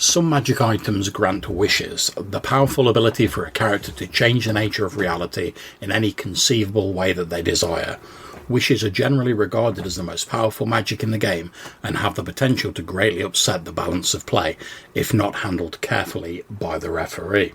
Some magic items grant wishes, the powerful ability for a character to change the nature of reality in any conceivable way that they desire. Wishes are generally regarded as the most powerful magic in the game and have the potential to greatly upset the balance of play if not handled carefully by the referee.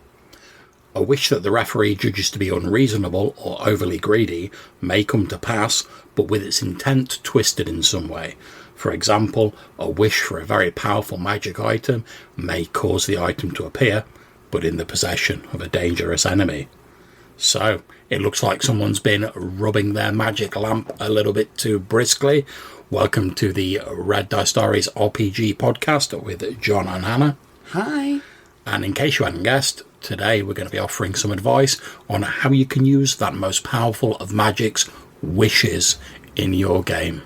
A wish that the referee judges to be unreasonable or overly greedy may come to pass, but with its intent twisted in some way. For example, a wish for a very powerful magic item may cause the item to appear, but in the possession of a dangerous enemy. So, it looks like someone's been rubbing their magic lamp a little bit too briskly. Welcome to the Red Dice Diaries RPG podcast with John and Hannah. Hi. And in case you hadn't guessed, today we're going to be offering some advice on how you can use that most powerful of magic's wishes in your game.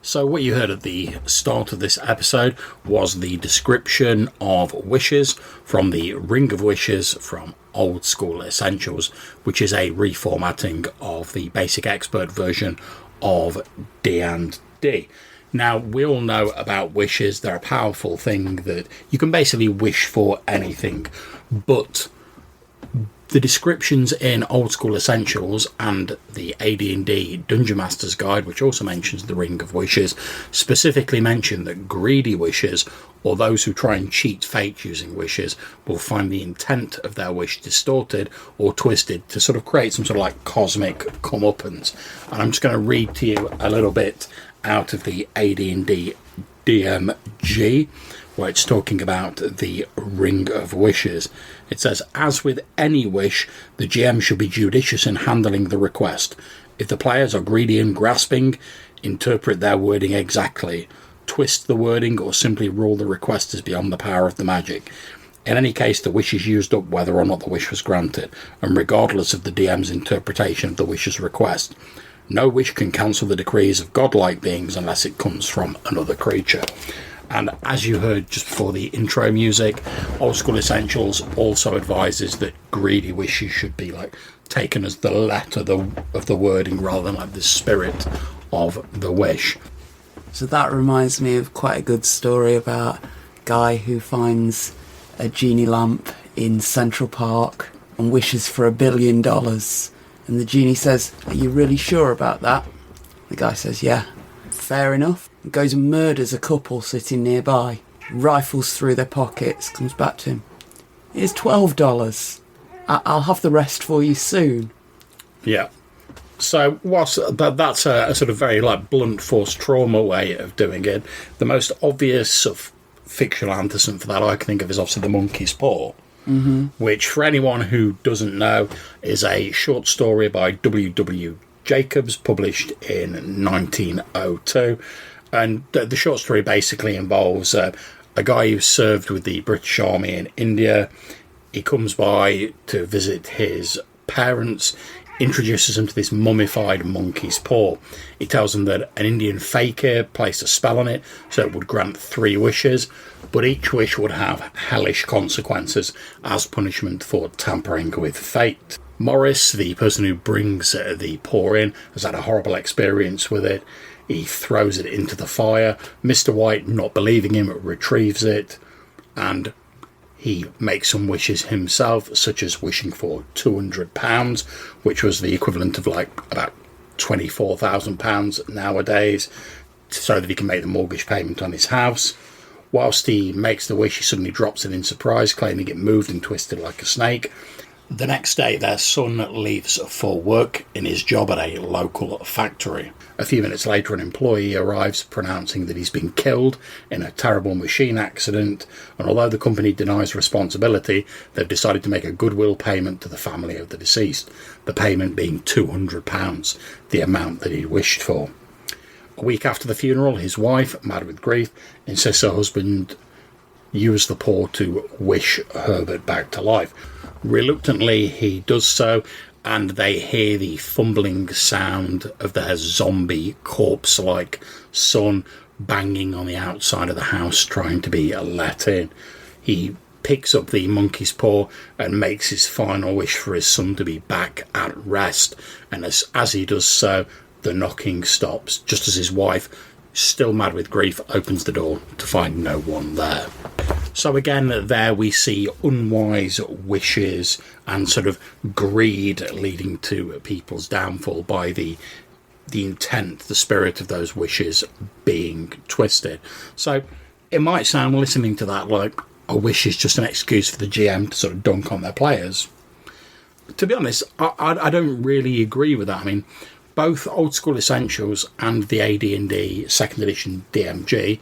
So what you heard at the start of this episode was the description of wishes from the Ring of Wishes from Old School Essentials, which is a reformatting of the basic expert version of D&D. Now, we all know about wishes. They're a powerful thing that you can basically wish for anything, but the descriptions in Old School Essentials and the AD&D Dungeon Master's Guide, which also mentions the Ring of Wishes, specifically mention that greedy wishes, or those who try and cheat fate using wishes, will find the intent of their wish distorted or twisted to sort of create some sort of like cosmic comeuppance. And I'm just going to read to you a little bit out of the AD&D DMG, where it's talking about the Ring of Wishes. It says, as with any wish, the GM should be judicious in handling the request. If the players are greedy and grasping, interpret their wording exactly. Twist the wording or simply rule the request as beyond the power of the magic. In any case, the wish is used up whether or not the wish was granted, and regardless of the DM's interpretation of the wish's request. No wish can cancel the decrees of godlike beings unless it comes from another creature. And as you heard just before the intro music, Old School Essentials also advises that greedy wishes should be like taken as the letter of the wording rather than like the spirit of the wish. So that reminds me of quite a good story about a guy who finds a genie lamp in Central Park and wishes for $1 billion. And the genie says, "Are you really sure about that?" The guy says, "Yeah." "Fair enough." He goes and murders a couple sitting nearby, rifles through their pockets, comes back to him. "Here's $12. I'll have the rest for you soon." Yeah. So whilst that's a sort of very like blunt force trauma way of doing it, the most obvious sort of fictional antecedent for that I can think of is obviously the Monkey's Paw. Mm-hmm. Which, for anyone who doesn't know, is a short story by W. Jacobs, published in 1902. And the short story basically involves a guy who served with the British Army in India. He comes by to visit his parents, introduces them to this mummified monkey's paw. He tells them that an Indian fakir placed a spell on it so it would grant 3 wishes, but each wish would have hellish consequences as punishment for tampering with fate. Morris, the person who brings the paw in, has had a horrible experience with it. He throws it into the fire. Mr. White, not believing him, retrieves it, and he makes some wishes himself, such as wishing for £200, which was the equivalent of like about £24,000 nowadays, so that he can make the mortgage payment on his house. Whilst he makes the wish, he suddenly drops it in surprise, claiming it moved and twisted like a snake. The next day, their son leaves for work in his job at a local factory. A few minutes later, an employee arrives pronouncing that he's been killed in a terrible machine accident, and although the company denies responsibility, they've decided to make a goodwill payment to the family of the deceased, the payment being £200, the amount that he wished for. A week after the funeral, his wife, mad with grief, insists her husband use the paw to wish Herbert back to life. Reluctantly, he does so, and they hear the fumbling sound of their zombie corpse-like son banging on the outside of the house, trying to be let in. He picks up the monkey's paw and makes his final wish for his son to be back at rest, and as he does so, the knocking stops, just as his wife, still mad with grief, opens the door to find no one there. So again, there we see unwise wishes and sort of greed leading to people's downfall by the intent, the spirit of those wishes being twisted. So it might sound, listening to that, like a wish is just an excuse for the GM to sort of dunk on their players. To be honest, I don't really agree with that. I mean, both Old School Essentials and the AD&D 2nd edition DMG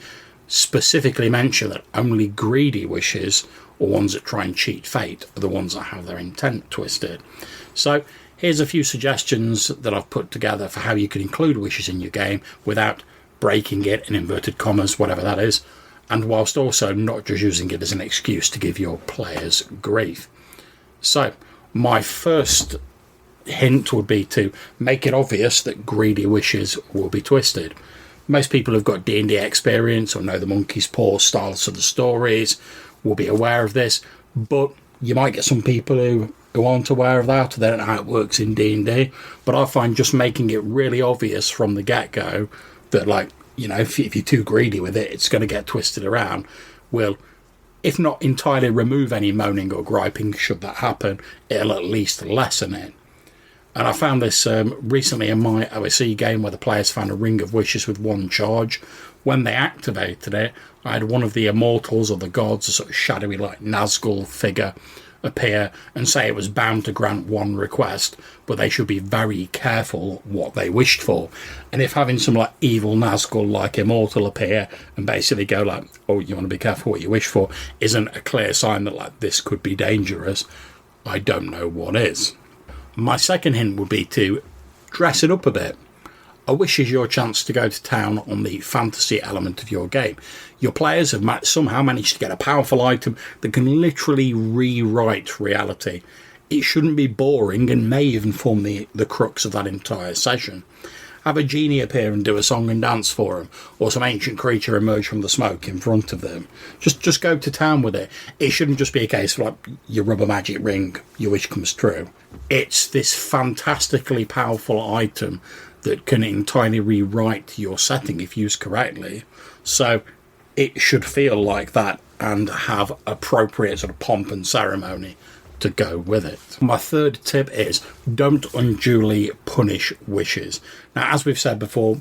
specifically mention that only greedy wishes, or ones that try and cheat fate, are the ones that have their intent twisted. So here's a few suggestions that I've put together for how you can include wishes in your game without breaking it, in inverted commas, whatever that is, and whilst also not just using it as an excuse to give your players grief. So my first hint would be to make it obvious that greedy wishes will be twisted. Most people who've got D&D experience or know the monkey's paw styles of the stories will be aware of this, but you might get some people who aren't aware of that, or they don't know how it works in D&D. But I find just making it really obvious from the get-go that, like, you know, if you're too greedy with it, it's going to get twisted around, will, if not entirely remove any moaning or griping should that happen, it'll at least lessen it. And I found this recently in my OSE game where the players found a Ring of Wishes with 1 charge. When they activated it, I had one of the immortals or the gods, a sort of shadowy like Nazgul figure, appear and say it was bound to grant 1 request, but they should be very careful what they wished for. And if having some like evil Nazgul like immortal appear and basically go like, oh, you want to be careful what you wish for, isn't a clear sign that like this could be dangerous, I don't know what is. My second hint would be to dress it up a bit. A wish is your chance to go to town on the fantasy element of your game. Your players have somehow managed to get a powerful item that can literally rewrite reality. It shouldn't be boring and may even form the crux of that entire session. Have a genie appear and do a song and dance for them, or some ancient creature emerge from the smoke in front of them. Just go to town with it. It shouldn't just be a case of like, you rub a magic ring, your wish comes true. It's this fantastically powerful item that can entirely rewrite your setting if used correctly. So it should feel like that and have appropriate sort of pomp and ceremony to go with it. My third tip is don't unduly punish wishes. Now, as we've said before,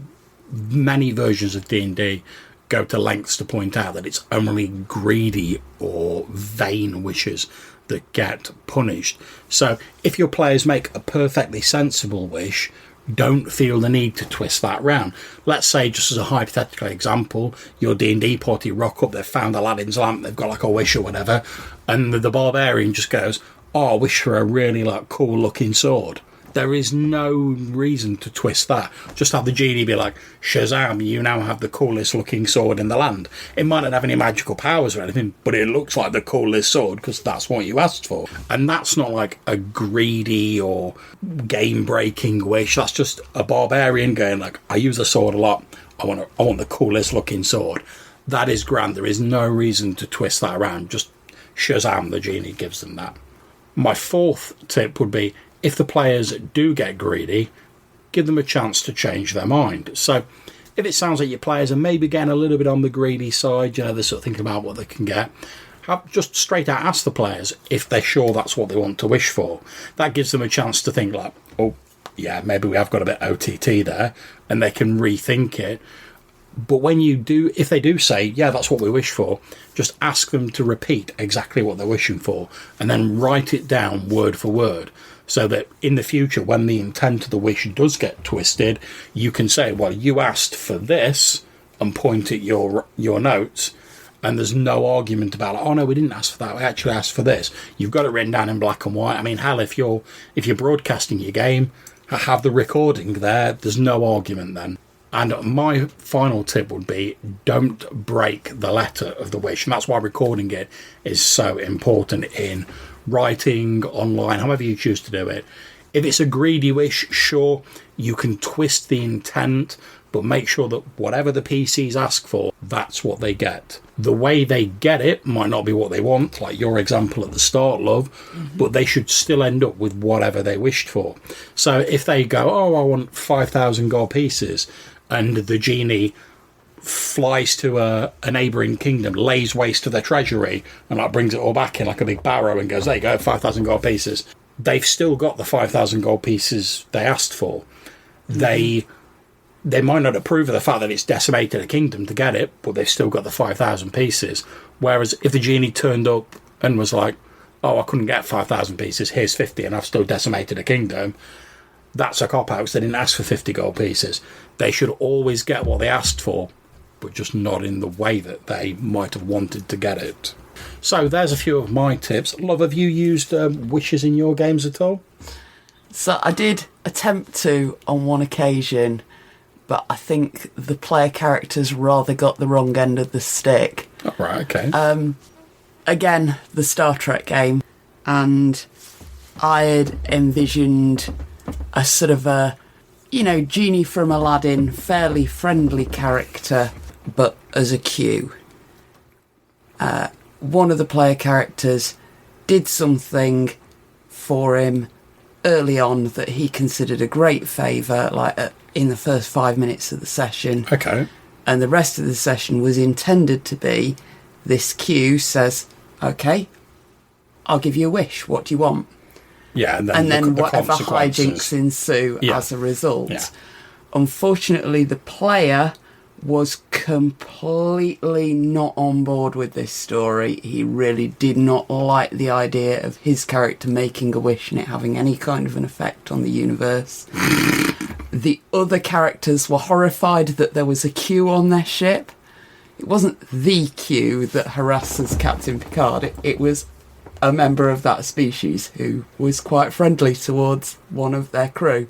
many versions of D&D go to lengths to point out that it's only greedy or vain wishes that get punished. So if your players make a perfectly sensible wish, don't feel the need to twist that round. Let's say, just as a hypothetical example, your D&D party rock up, they've found Aladdin's lamp, they've got like a wish or whatever, and the barbarian just goes, oh, I wish for a really like cool looking sword. There is no reason to twist that. Just have the genie be like, Shazam, you now have the coolest looking sword in the land. It might not have any magical powers or anything, but it looks like the coolest sword because that's what you asked for. And that's not like a greedy or game-breaking wish. That's just a barbarian going like, I use a sword a lot. I want the coolest looking sword. That is grand. There is no reason to twist that around. Just Shazam, the genie gives them that. My fourth tip would be, if the players do get greedy, give them a chance to change their mind. So if it sounds like your players are maybe getting a little bit on the greedy side, you know, they're sort of thinking about what they can get, just straight out ask the players if they're sure that's what they want to wish for. That gives them a chance to think like, oh, yeah, maybe we have got a bit OTT there, and they can rethink it. But when you do, if they do say, yeah, that's what we wish for, just ask them to repeat exactly what they're wishing for and then write it down word for word, so that in the future, when the intent of the wish does get twisted, you can say, well, you asked for this, and point at your notes, and there's no argument about, oh no, we didn't ask for that, we actually asked for this. You've got it written down in black and white. I mean, hell, if you're broadcasting your game, have the recording there, there's no argument then. And my final tip would be, don't break the letter of the wish. And that's why recording it is so important in writing, online, however you choose to do it. If it's a greedy wish, sure, you can twist the intent, but make sure that whatever the PCs ask for, that's what they get. The way they get it might not be what they want, like your example at the start, love, but they should still end up with whatever they wished for. So if they go, oh, I want 5,000 gold pieces, and the genie flies to a neighbouring kingdom, lays waste to their treasury, and like brings it all back in like a big barrow and goes, there you go, 5,000 gold pieces. They've still got the 5,000 gold pieces they asked for. They might not approve of the fact that it's decimated a kingdom to get it, but they've still got the 5,000 pieces. Whereas if the genie turned up and was like, oh, I couldn't get 5,000 pieces, here's 50 and I've still decimated a kingdom, that's a cop-out because they didn't ask for 50 gold pieces. They should always get what they asked for, but just not in the way that they might have wanted to get it. So there's a few of my tips. Love, have you used wishes in your games at all? So I did attempt to on one occasion, but I think the player characters rather got the wrong end of the stick. Oh, right, okay. Again, the Star Trek game, and I had envisioned a sort of a, genie from Aladdin, fairly friendly character, but as a Q. One of the player characters did something for him early on that he considered a great favour, like in the first 5 minutes of the session. Okay. And the rest of the session was intended to be, this Q says, okay, I'll give you a wish, what do you want? Yeah, and then the whatever consequences. hijinks ensue as a result. Yeah. Unfortunately, the player was completely not on board with this story. He really did not like the idea of his character making a wish and it having any kind of an effect on the universe. The other characters were horrified that there was a Q on their ship. It wasn't the Q that harasses Captain Picard. It was a member of that species who was quite friendly towards one of their crew.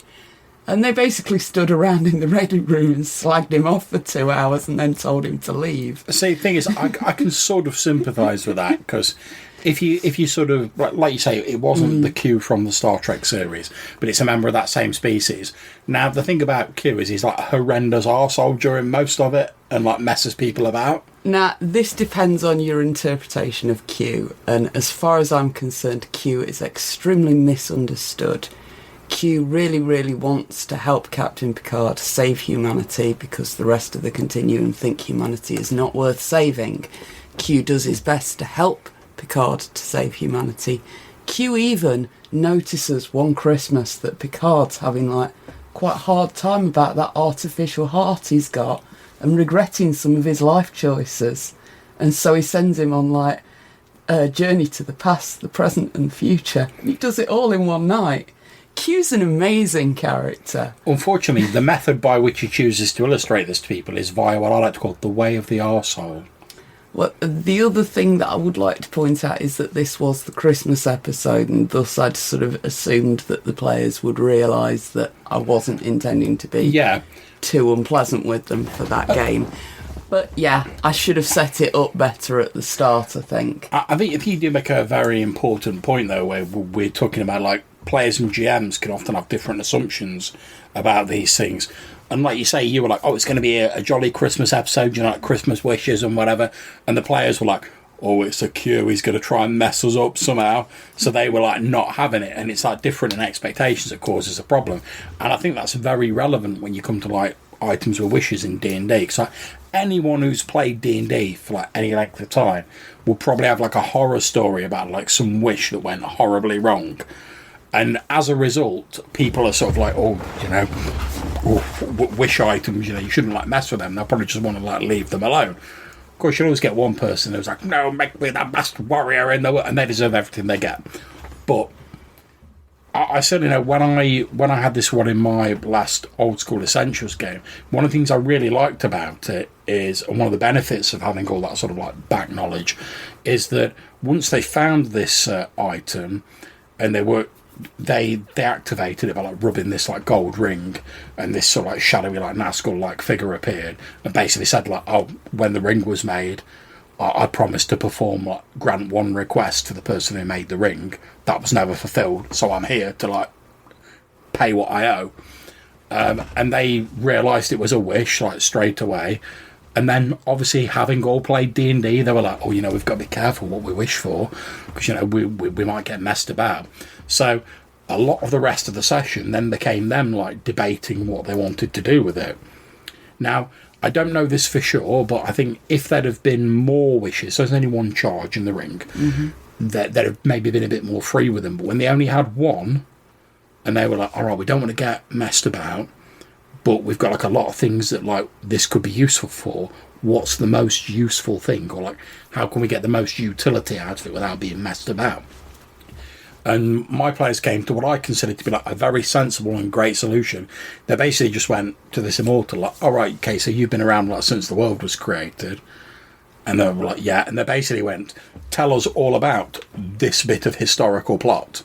And they basically stood around in the ready room and slagged him off for 2 hours and then told him to leave. See, the thing is, I can sort of sympathise with that, because if you sort of, like you say, it wasn't the Q from the Star Trek series, but it's a member of that same species. Now, the thing about Q is he's like a horrendous arsehole during most of it and like messes people about. Now, this depends on your interpretation of Q, and as far as I'm concerned, Q is extremely misunderstood. Q really, really wants to help Captain Picard save humanity because the rest of the Continuum think humanity is not worth saving. Q does his best to help Picard to save humanity. Q even notices one Christmas that Picard's having like quite a hard time about that artificial heart he's got and regretting some of his life choices. And so he sends him on like a journey to the past, the present and the future. He does it all in one night. Q's an amazing character. Unfortunately, the method by which he chooses to illustrate this to people is via what I like to call the way of the arsehole. Well, the other thing that I would like to point out is that this was the Christmas episode, and thus I'd sort of assumed that the players would realise that I wasn't intending to be too unpleasant with them for that game. But yeah, I should have set it up better at the start, I think. I think if you do make a very important point, though, where we're talking about, like, players and GMs can often have different assumptions about these things. And like you say, you were like, oh, it's going to be a jolly Christmas episode, like Christmas wishes and whatever. And the players were like, oh, it's a Q, he's going to try and mess us up somehow. So they were like not having it. And it's like different in expectations that causes a problem. And I think that's very relevant when you come to like items with wishes in D&D. Because like, anyone who's played D&D for like any length of time will probably have like a horror story about like some wish that went horribly wrong. And as a result, people are sort of like, wish items, you shouldn't like mess with them. They'll probably just want to like leave them alone. Of course, you'll always get one person who's like, no, make me the best warrior in the world, and they deserve everything they get. But I certainly know when I had this one in my last Old School Essentials game, one of the things I really liked about it is, and one of the benefits of having all that sort of like back knowledge, is that once they found this item and they activated it by like rubbing this like gold ring, and this sort of like shadowy like Nazgul like figure appeared and basically said like, oh, when the ring was made, I promised to perform like grant one request to the person who made the ring. That was never fulfilled, so I'm here to like pay what I owe. And they realised it was a wish like straight away, And then, obviously, having all played D&D, they were like, oh, we've got to be careful what we wish for, because, we might get messed about. So a lot of the rest of the session then became them, like, debating what they wanted to do with it. Now, I don't know this for sure, but I think if there'd have been more wishes, so there's only one charge in the ring, they'd have maybe been a bit more free with them. But when they only had one, and they were like, all right, we don't want to get messed about, but we've got, like, a lot of things that, like, this could be useful for. What's the most useful thing? Or, like, how can we get the most utility out of it without being messed about? And my players came to what I consider to be, like, a very sensible and great solution. They basically just went to this immortal, like, all right, okay, so you've been around, like, since the world was created. And they were like, yeah. And they basically went, tell us all about this bit of historical plot.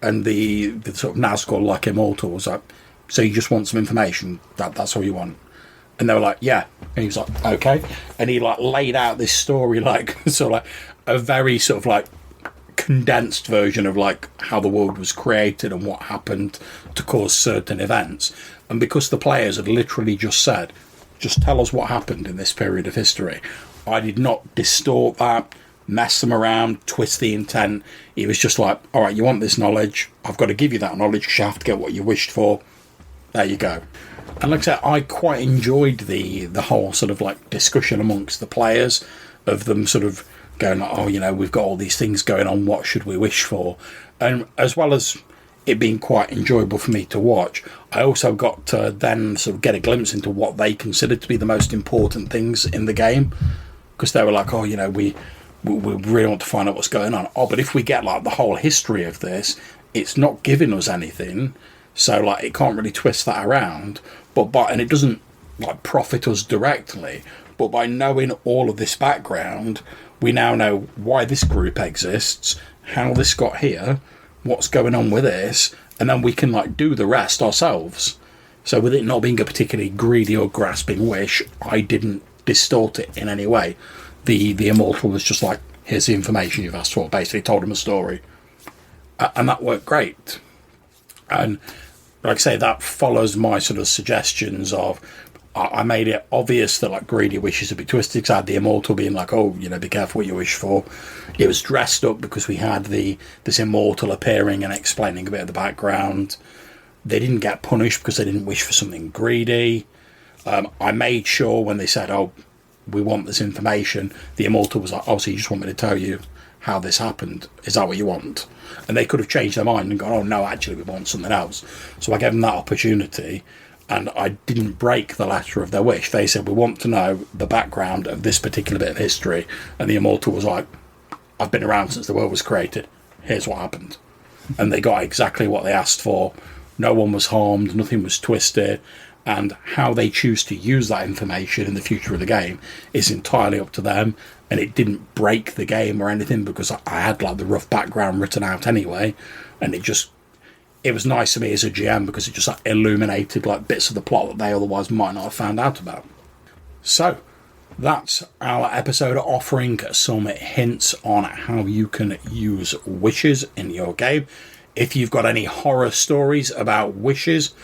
And the sort of Nazgul, like, immortal was like, so you just want some information? That's all you want? And they were like, yeah. And he was like, okay. And he, like, laid out this story, like, sort of like a very sort of, like, condensed version of, like, how the world was created and what happened to cause certain events. And because the players had literally just said, just tell us what happened in this period of history, I did not distort that, mess them around, twist the intent. It was just like, all right, you want this knowledge, I've got to give you that knowledge because you have to get what you wished for. There you go. And like I said, I quite enjoyed the whole sort of, like, discussion amongst the players of them sort of going, like, oh, we've got all these things going on, what should we wish for? And as well as it being quite enjoyable for me to watch, I also got to then sort of get a glimpse into what they considered to be the most important things in the game, because they were like, oh, we really want to find out what's going on. Oh, but if we get, like, the whole history of this, it's not giving us anything, so, like, it can't really twist that around, and it doesn't, like, profit us directly, but by knowing all of this background, we now know why this group exists, how this got here, what's going on with this, and then we can, like, do the rest ourselves. So with it not being a particularly greedy or grasping wish, I didn't distort it in any way. The immortal was just like, here's the information you've asked for, basically told him a story. And that worked great. And like I say, that follows my sort of suggestions of, I made it obvious that, like, greedy wishes would be twisted, because I had the immortal being like, oh, be careful what you wish for. It was dressed up because we had this immortal appearing and explaining a bit of the background. They didn't get punished because they didn't wish for something greedy. I made sure when they said, oh, we want this information, the immortal was like, oh, so you just want me to tell you how this happened? Is that what you want? And they could have changed their mind and gone, oh, no, actually, we want something else. So I gave them that opportunity, and I didn't break the letter of their wish. They said, we want to know the background of this particular bit of history. And the immortal was like, I've been around since the world was created. Here's what happened. And they got exactly what they asked for. No one was harmed, nothing was twisted. And how they choose to use that information in the future of the game is entirely up to them. And it didn't break the game or anything, because I had, like, the rough background written out anyway. And it was nice for me as a GM, because it just, like, illuminated, like, bits of the plot that they otherwise might not have found out about. So that's our episode offering some hints on how you can use wishes in your game. If you've got any horror stories about wishes,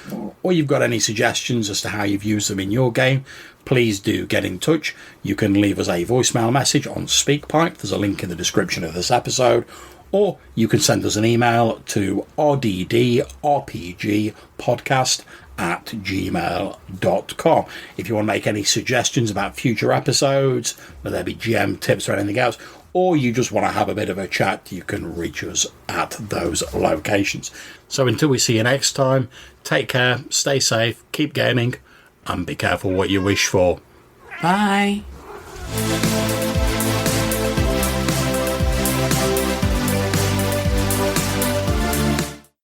or you've got any suggestions as to how you've used them in your game, please do get in touch. You can leave us a voicemail message on SpeakPipe. There's a link in the description of this episode. Or you can send us an email to rddrpgpodcast@gmail.com. If you want to make any suggestions about future episodes, whether they be GM tips or anything else, or you just want to have a bit of a chat, you can reach us at those locations. So until we see you next time, take care, stay safe, keep gaming, and be careful what you wish for. Bye.